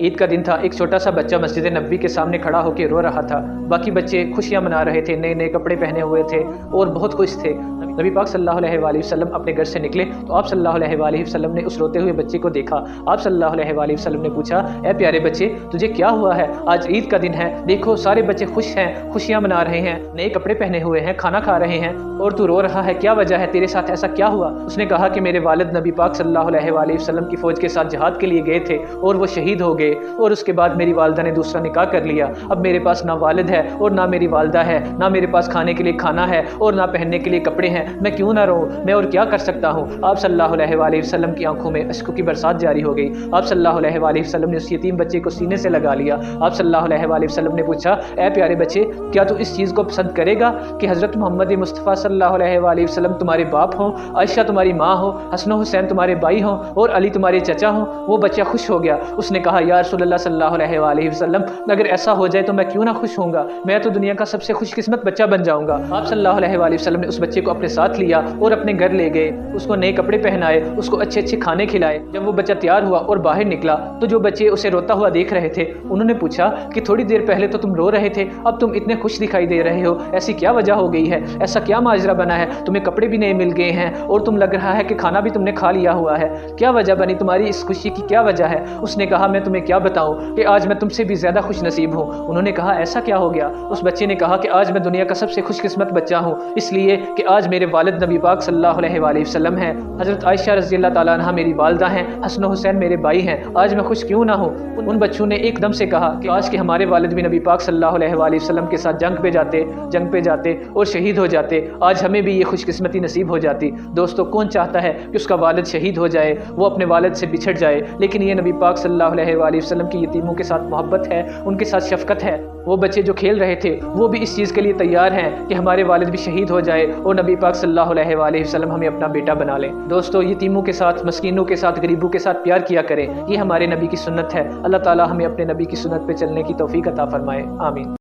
عید کا دن تھا، ایک چھوٹا سا بچہ مسجد نبوی کے سامنے کھڑا ہو کے رو رہا تھا۔ باقی بچے خوشیاں منا رہے تھے، نئے نئے کپڑے پہنے ہوئے تھے اور بہت خوش تھے۔ نبی پاک صلی اللہ علیہ وآلہ وسلم اپنے گھر سے نکلے تو آپ صلی اللہ علیہ وآلہ وسلم نے اس روتے ہوئے بچے کو دیکھا۔ آپ صلی اللہ علیہ وآلہ وسلم نے پوچھا، اے پیارے بچے، تجھے کیا ہوا ہے؟ آج عید کا دن ہے، دیکھو سارے بچے خوش ہیں، خوشیاں منا رہے ہیں، نئے کپڑے پہنے ہوئے ہیں، کھانا کھا رہے ہیں، اور تو رو رہا ہے، کیا وجہ ہے؟ تیرے ساتھ ایسا کیا ہوا؟ اس نے کہا کہ میرے والد نبی پاک صلی اللہ علیہ وآلہ وسلم کی فوج کے ساتھ جہاد کے لیے گئے تھے اور وہ شہید ہو گئے، اور اس کے بعد میری والدہ نے دوسرا نکاح کر لیا۔ اب میرے پاس نہ والد ہے اور نہ میری والدہ ہے، نہ میرے پاس کھانے کے لیے کھانا ہے اور نہ پہننے کے لیے کپڑے ہیں، میں کیوں نہ رہوں؟ میں اور کیا کر سکتا ہوں؟ آپ صلی اللہ علیہ وآلہ وسلم کی آنکھوں میں اشکوں کی برسات جاری ہو گئی۔ آپ صلی اللہ علیہ وآلہ وسلم نے اس یتیم بچے کو سینے سے لگا لیا۔ آپ صلی اللہ علیہ وآلہ وسلم نے پوچھا، اے پیارے بچے، کیا تو اس چیز کو پسند کرے گا کہ حضرت محمد مصطفیٰ صلی اللہ علیہ وآلہ وسلم تمہارے باپ ہوں، عائشہ تمہاری ماں ہو، حسن و حسین تمہارے بھائی ہوں اور علی تمہارے چچا ہوں؟ وہ بچہ خوش ہو گیا۔ اس نے کہا، یا رسول اللہ صلی اللہ علیہ وآلہ وسلم، اگر ایسا ہو جائے تو میں کیوں نہ خوش ہوں گا؟ میں تو دنیا کا سب سے خوش قسمت بچہ بن جاؤں گا۔ آپ صلی اللہ علیہ وآلہ وسلم نے اس بچے کو اپنے ساتھ لیا اور اپنے گھر لے گئے، اس کو نئے کپڑے پہنائے، اس کو اچھے اچھے کھانے کھلائے۔ جب وہ بچہ تیار ہوا اور باہر نکلا تو جو بچے اسے روتا ہوا دیکھ رہے تھے انہوں نے پوچھا کہ تھوڑی دیر پہلے تو تم رو رہے تھے، اب تم اتنے خوش دکھائی دے رہے ہو، ایسی کیا وجہ ہو گئی ہے؟ ایسا کیا ماجرا بنا ہے؟ تمہیں کپڑے بھی نئے مل گئے ہیں اور تم لگ رہا ہے کہ کھانا بھی تم نے کھا لیا ہوا ہے، کیا وجہ بنی تمہاری اس خوشی کی؟ کیا وجہ ہے؟ اس نے کہا، میں تمہیں کیا بتاؤں کہ آج میں تم سے بھی زیادہ خوش نصیب ہوں۔ انہوں نے کہا، ایسا کیا ہو گیا؟ اس بچے نے کہا کہ آج میں دنیا کا سب سے خوش قسمت بچہ ہوں، اس لیے کہ آج میرے والد نبی پاک صلی اللہ علیہ وآلہ وسلم ہیں، حضرت عائشہ رضی اللہ تعالیٰ عنہا میری والدہ ہیں، حسن و حسین میرے بھائی ہیں، آج میں خوش کیوں نہ ہوں؟ ان بچوں نے ایک دم سے کہا کہ آج کے ہمارے والد بھی نبی پاک صلی اللہ علیہ وآلہ وسلم کے ساتھ جنگ پہ جاتے اور شہید ہو جاتے، آج ہمیں بھی یہ خوش قسمتی نصیب ہو جاتی۔ دوستو، کون چاہتا ہے کہ اس کا والد شہید ہو جائے، وہ اپنے والد سے بچھڑ جائے؟ لیکن یہ نبی پاک صلی اللہ علیہ وآلہ وسلم کی یتیموں کے ساتھ محبت ہے، ان کے ساتھ شفقت ہے۔ وہ بچے جو کھیل رہے تھے وہ بھی اس چیز کے لیے تیار ہیں کہ ہمارے والد بھی شہید ہو جائے اور نبی پاک صلی اللہ علیہ وآلہ وسلم ہمیں اپنا بیٹا بنا لیں۔ دوستو، یتیموں کے ساتھ، مسکینوں کے ساتھ، غریبوں کے ساتھ پیار کیا کریں، یہ ہمارے نبی کی سنت ہے۔ اللہ تعالی ہمیں اپنے نبی کی سنت پہ چلنے کی توفیق عطا فرمائے، آمین۔